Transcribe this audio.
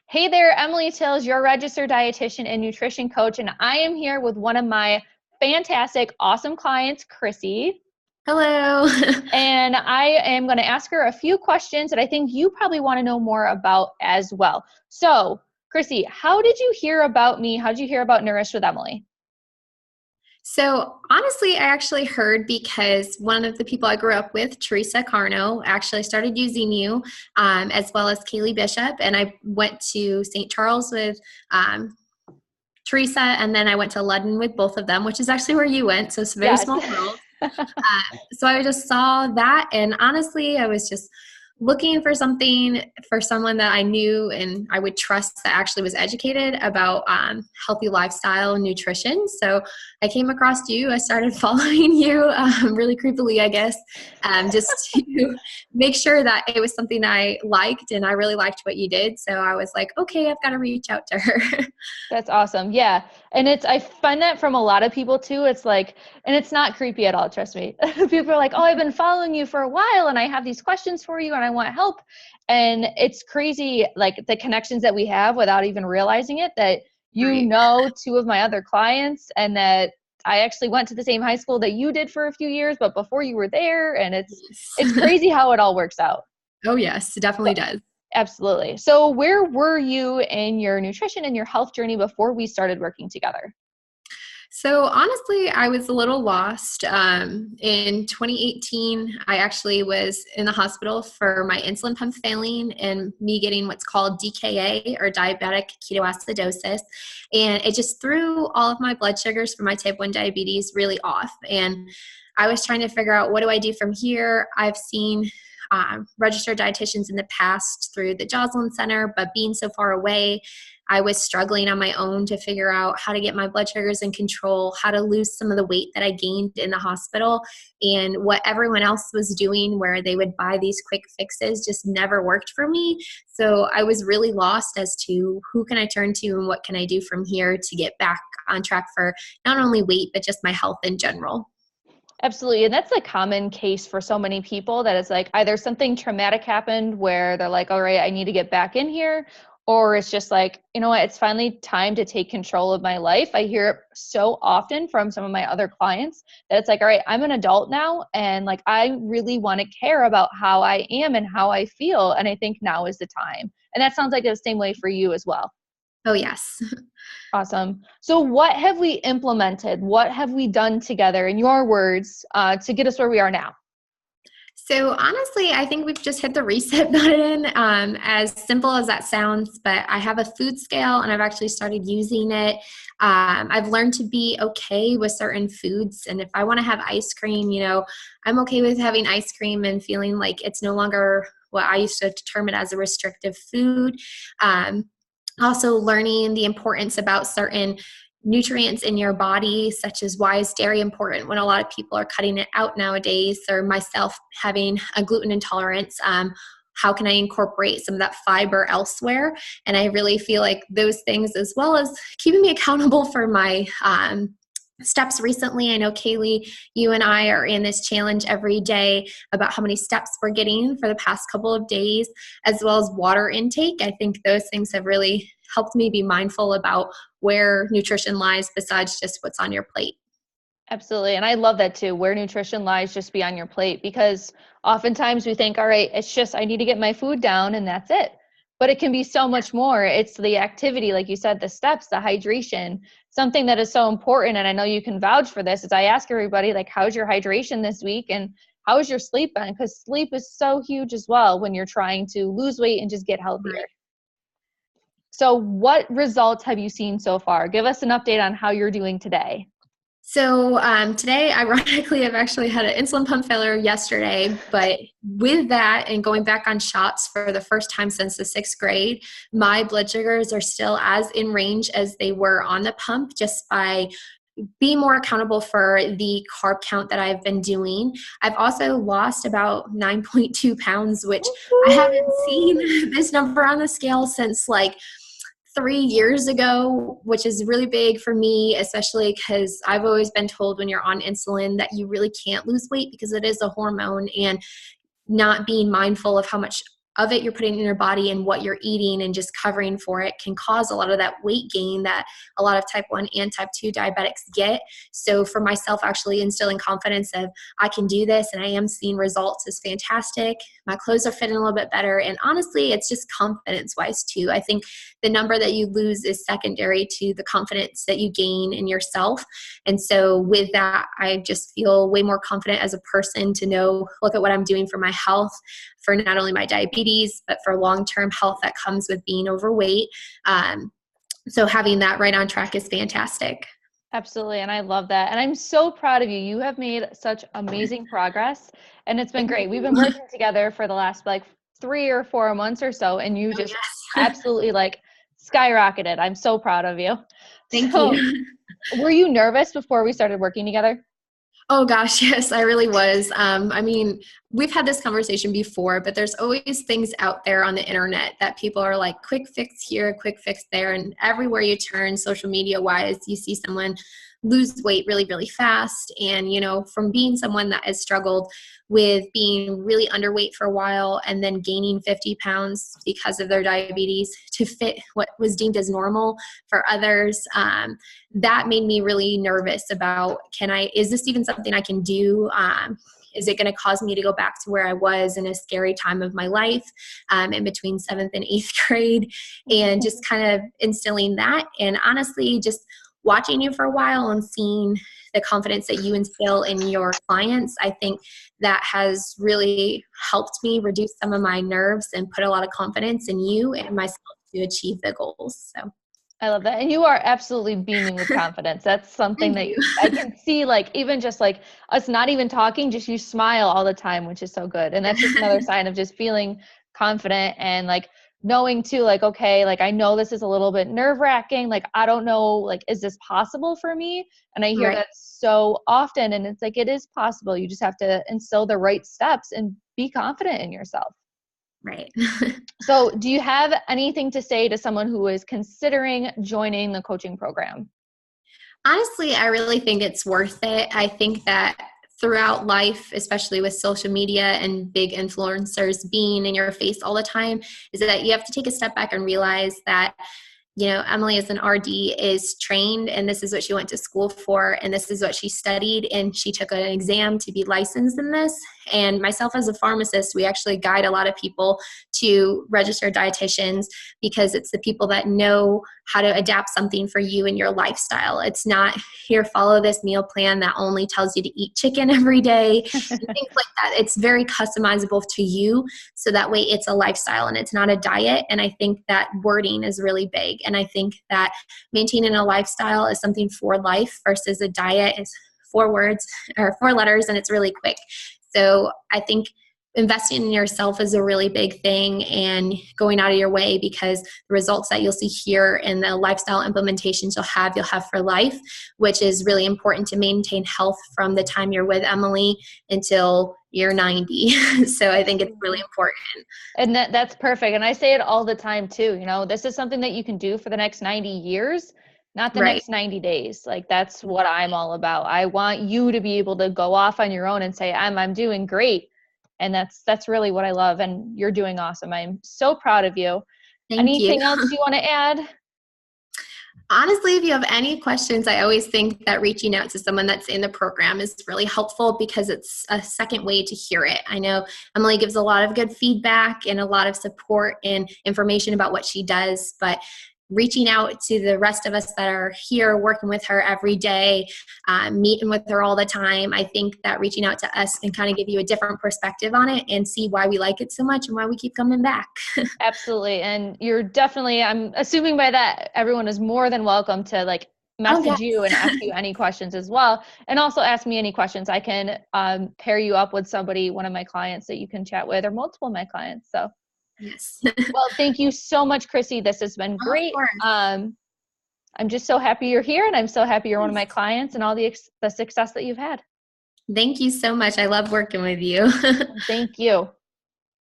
Hey there, Emily Tills, your registered dietitian and nutrition coach, and I am here with one of my fantastic, awesome clients, Krissy. Hello. And I am going to ask her a few questions that I think you probably want to know more about as well. So, Krissy, how did you hear about me? How did you hear about Nourished with Emily? So, honestly, I actually heard because one of the people I grew up with, Teresa Carno, actually started using you, as well as Kaylee Bishop. And I went to St. Charles with Teresa, and then I went to Ludden with both of them, which is actually where you went. So, it's a very Yes. small world. So I just saw that, and honestly, I was just looking for something for someone that I knew and I would trust that actually was educated about healthy lifestyle and nutrition. So I came across you. I started following you really creepily, I guess, just to make sure that it was something I liked, and I really liked what you did. So I was like, okay, I've got to reach out to her. That's awesome. Yeah. And I find that from a lot of people too. It's like, and it's not creepy at all, trust me. People are like, oh, I've been following you for a while and I have these questions for you and I want help. And it's crazy, like the connections that we have without even realizing it, that you Right. know two of my other clients and that I actually went to the same high school that you did for a few years, but before you were there. And it's crazy how it all works out. Oh, yes, it definitely does. Absolutely. So where were you in your nutrition and your health journey before we started working together? So honestly, I was a little lost. In 2018, I actually was in the hospital for my insulin pump failing and me getting what's called DKA, or diabetic ketoacidosis. And it just threw all of my blood sugars for my type 1 diabetes really off. And I was trying to figure out, what do I do from here? I've seen registered dietitians in the past through the Joslin Center, but being so far away, I was struggling on my own to figure out how to get my blood sugars in control, how to lose some of the weight that I gained in the hospital, and what everyone else was doing where they would buy these quick fixes just never worked for me. So I was really lost as to who can I turn to and what can I do from here to get back on track for not only weight, but just my health in general. Absolutely. And that's a common case for so many people that it's like either something traumatic happened where they're like, all right, I need to get back in here. Or it's just like, you know what, it's finally time to take control of my life. I hear it so often from some of my other clients that it's like, all right, I'm an adult now. And like, I really want to care about how I am and how I feel. And I think now is the time. And that sounds like the same way for you as well. Oh, yes. Awesome. So, what have we implemented? What have we done together, in your words, to get us where we are now? So honestly, I think we've just hit the reset button, as simple as that sounds, but I have a food scale and I've actually started using it. I've learned to be okay with certain foods. And if I want to have ice cream, I'm okay with having ice cream and feeling like it's no longer what I used to term it as a restrictive food. Um, Also learning the importance about certain nutrients in your body, such as why is dairy important when a lot of people are cutting it out nowadays, or myself having a gluten intolerance. How can I incorporate some of that fiber elsewhere? And I really feel like those things, as well as keeping me accountable for my steps recently. I know, Kaylee, you and I are in this challenge every day about how many steps we're getting for the past couple of days, as well as water intake. I think those things have really helped me be mindful about where nutrition lies besides just what's on your plate. Absolutely. And I love that too, where nutrition lies just be on your plate, because oftentimes we think, all right, it's just I need to get my food down and that's it. But it can be so much more. It's the activity, like you said, the steps, the hydration, something that is so important. And I know you can vouch for this, is I ask everybody, like, how's your hydration this week? And how's your sleep been? Because sleep is so huge as well when you're trying to lose weight and just get healthier. Right. So what results have you seen so far? Give us an update on how you're doing today. So today, ironically, I've actually had an insulin pump failure yesterday, but with that and going back on shots for the first time since the sixth grade, my blood sugars are still as in range as they were on the pump, just by being more accountable for the carb count that I've been doing. I've also lost about 9.2 pounds, which I haven't seen this number on the scale since like 3 years ago, which is really big for me, especially because I've always been told when you're on insulin that you really can't lose weight because it is a hormone, and not being mindful of how much of it you're putting in your body and what you're eating and just covering for it can cause a lot of that weight gain that a lot of type 1 and type 2 diabetics get. So for myself, actually instilling confidence of I can do this and I am seeing results is fantastic. My clothes are fitting a little bit better. And honestly, it's just confidence wise too. I think the number that you lose is secondary to the confidence that you gain in yourself. And so with that, I just feel way more confident as a person to know, look at what I'm doing for my health, for not only my diabetes, but for long-term health that comes with being overweight. So having that right on track is fantastic. Absolutely. And I love that. And I'm so proud of you. You have made such amazing progress and it's been great. We've been working together for the last like 3 or 4 months or so, and you just absolutely like skyrocketed. I'm so proud of you. Thank you. Were you nervous before we started working together? Oh gosh, yes, I really was. I mean, we've had this conversation before, but there's always things out there on the internet that people are like, quick fix here, quick fix there. And everywhere you turn, social media wise, you see someone lose weight really, really fast. And, you know, from being someone that has struggled with being really underweight for a while and then gaining 50 pounds because of their diabetes to fit what was deemed as normal for others, that made me really nervous about, is this even something I can do? Is it going to cause me to go back to where I was in a scary time of my life, in between 7th and 8th grade, and just kind of instilling that. And honestly, just watching you for a while and seeing the confidence that you instill in your clients, I think that has really helped me reduce some of my nerves and put a lot of confidence in you and myself to achieve the goals. So I love that. And you are absolutely beaming with confidence. That's something that I can see, like, even just like us not even talking, just you smile all the time, which is so good. And that's just another sign of just feeling confident and like knowing too, like, okay, like I know this is a little bit nerve wracking. Like, I don't know, like, is this possible for me? And I hear that so often. And it's like, it is possible. You just have to instill the right steps and be confident in yourself. Right. So do you have anything to say to someone who is considering joining the coaching program? Honestly, I really think it's worth it. I think that throughout life, especially with social media and big influencers being in your face all the time, is that you have to take a step back and realize that, you know, Emily as an RD is trained and this is what she went to school for and this is what she studied and she took an exam to be licensed in this. And myself as a pharmacist, we actually guide a lot of people to registered dietitians because it's the people that know how to adapt something for you and your lifestyle. It's not here, follow this meal plan that only tells you to eat chicken every day, and things like that. It's very customizable to you. So that way it's a lifestyle and it's not a diet. And I think that wording is really big. And I think that maintaining a lifestyle is something for life versus a diet is 4 words or 4 letters and it's really quick. So I think investing in yourself is a really big thing and going out of your way because the results that you'll see here and the lifestyle implementations you'll have for life, which is really important to maintain health from the time you're with Emily until you're 90. So I think it's really important. And that's perfect. And I say it all the time too, you know, this is something that you can do for the next 90 years, not the next 90 days. Like that's what I'm all about. I want you to be able to go off on your own and say, I'm doing great. And that's really what I love. And you're doing awesome. I'm so proud of you. Anything else you want to add? Honestly, if you have any questions, I always think that reaching out to someone that's in the program is really helpful because it's a second way to hear it. I know Emily gives a lot of good feedback and a lot of support and information about what she does, but reaching out to the rest of us that are here working with her every day, meeting with her all the time, I think that reaching out to us can kind of give you a different perspective on it and see why we like it so much and why we keep coming back. Absolutely. And you're definitely, I'm assuming by that, everyone is more than welcome to like message you and ask you any questions as well. And also ask me any questions. I can pair you up with somebody, one of my clients that you can chat with or multiple of my clients. So yes. Well, thank you so much, Krissy. This has been great. I'm just so happy you're here and I'm so happy you're one of my clients and all the success that you've had. Thank you so much. I love working with you. Thank you.